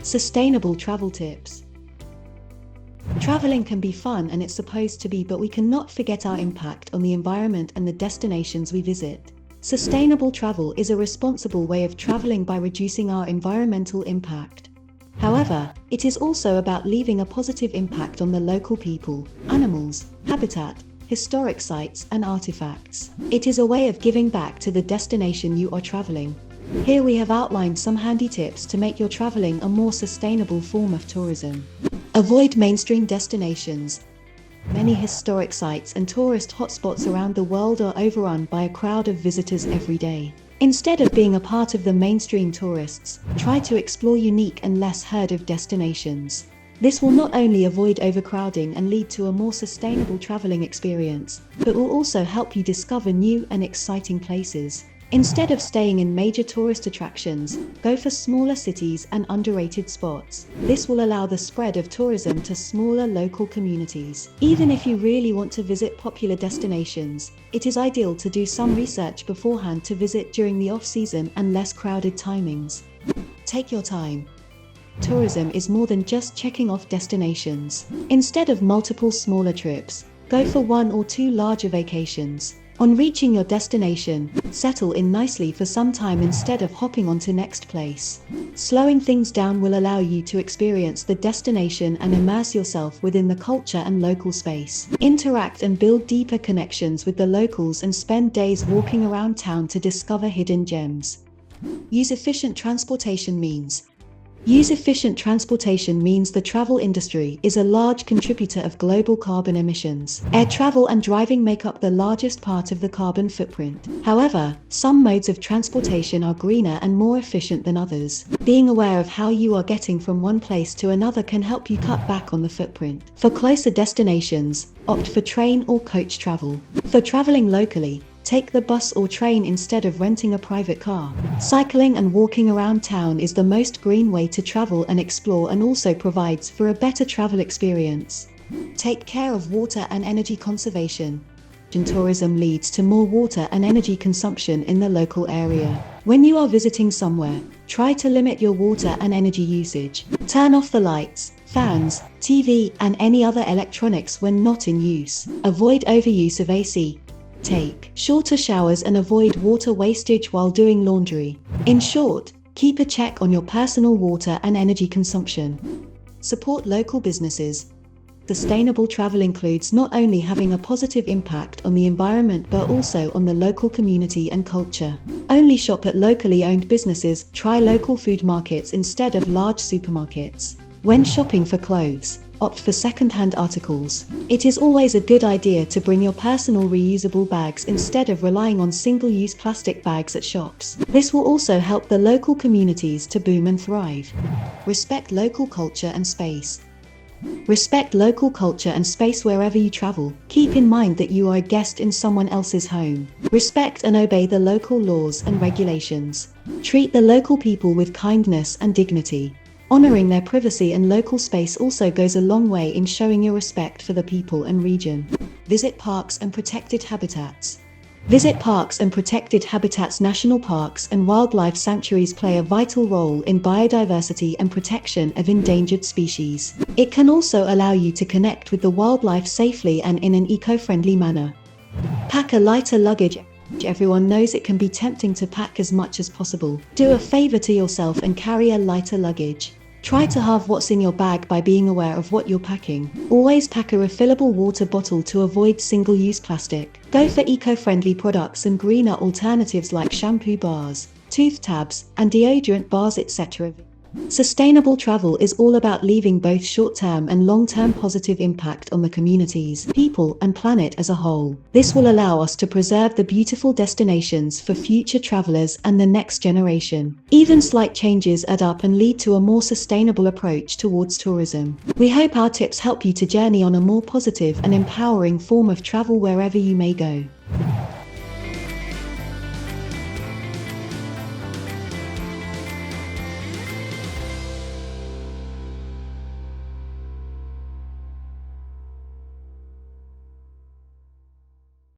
Sustainable travel tips. Traveling can be fun, and it's supposed to be, but we cannot forget our impact on the environment and the destinations we visit. Sustainable travel is a responsible way of traveling by reducing our environmental impact. However, it is also about leaving a positive impact on the local people, animals, habitat, historic sites, and artifacts. It is a way of giving back to the destination you are traveling. Here we have outlined some handy tips to make your traveling a more sustainable form of tourism. Avoid mainstream destinations. Many historic sites and tourist hotspots around the world are overrun by a crowd of visitors every day. Instead of being a part of the mainstream tourists, try to explore unique and less heard-of destinations. This will not only avoid overcrowding and lead to a more sustainable traveling experience, but will also help you discover new and exciting places. Instead of staying in major tourist attractions, go for smaller cities and underrated spots. This will allow the spread of tourism to smaller local communities. Even if you really want to visit popular destinations, it is ideal to do some research beforehand to visit during the off-season and less crowded timings. Take your time. Tourism is more than just checking off destinations. Instead of multiple smaller trips, go for 1 or 2 larger vacations. On reaching your destination, settle in nicely for some time instead of hopping on to next place. Slowing things down will allow you to experience the destination and immerse yourself within the culture and local space. Interact and build deeper connections with the locals and spend days walking around town to discover hidden gems. Use efficient transportation means. Use efficient transportation means the travel industry is a large contributor of global carbon emissions. Air travel and driving make up the largest part of the carbon footprint. However, some modes of transportation are greener and more efficient than others. Being aware of how you are getting from one place to another can help you cut back on the footprint. For closer destinations, opt for train or coach travel. For traveling locally, take the bus or train instead of renting a private car. Cycling and walking around town is the most green way to travel and explore, and also provides for a better travel experience. Take care of water and energy conservation. Tourism leads to more water and energy consumption in the local area. When you are visiting somewhere, try to limit your water and energy usage. Turn off the lights, fans, TV, and any other electronics when not in use. Avoid overuse of AC. Take shorter showers and avoid water wastage while doing laundry. In short, keep a check on your personal water and energy consumption. Support local businesses. Sustainable travel includes not only having a positive impact on the environment but also on the local community and culture. Only shop at locally owned businesses. Try local food markets instead of large supermarkets. When shopping for clothes, opt for second-hand articles. It is always a good idea to bring your personal reusable bags instead of relying on single-use plastic bags at shops. This will also help the local communities to boom and thrive. Respect local culture and space. Respect local culture and space wherever you travel. Keep in mind that you are a guest in someone else's home. Respect and obey the local laws and regulations. Treat the local people with kindness and dignity. Honoring their privacy and local space also goes a long way in showing your respect for the people and region. Visit parks and protected habitats. Visit parks and protected habitats. National parks and wildlife sanctuaries play a vital role in biodiversity and protection of endangered species. It can also allow you to connect with the wildlife safely and in an eco-friendly manner. Pack a lighter luggage. Everyone knows it can be tempting to pack as much as possible. Do a favor to yourself and carry a lighter luggage. Try to halve what's in your bag by being aware of what you're packing. Always pack a refillable water bottle to avoid single-use plastic. Go for eco-friendly products and greener alternatives like shampoo bars, tooth tabs, and deodorant bars, etc. Sustainable travel is all about leaving both short-term and long-term positive impact on the communities, people, and planet as a whole. This will allow us to preserve the beautiful destinations for future travelers and the next generation. Even slight changes add up and lead to a more sustainable approach towards tourism. We hope our tips help you to journey on a more positive and empowering form of travel wherever you may go.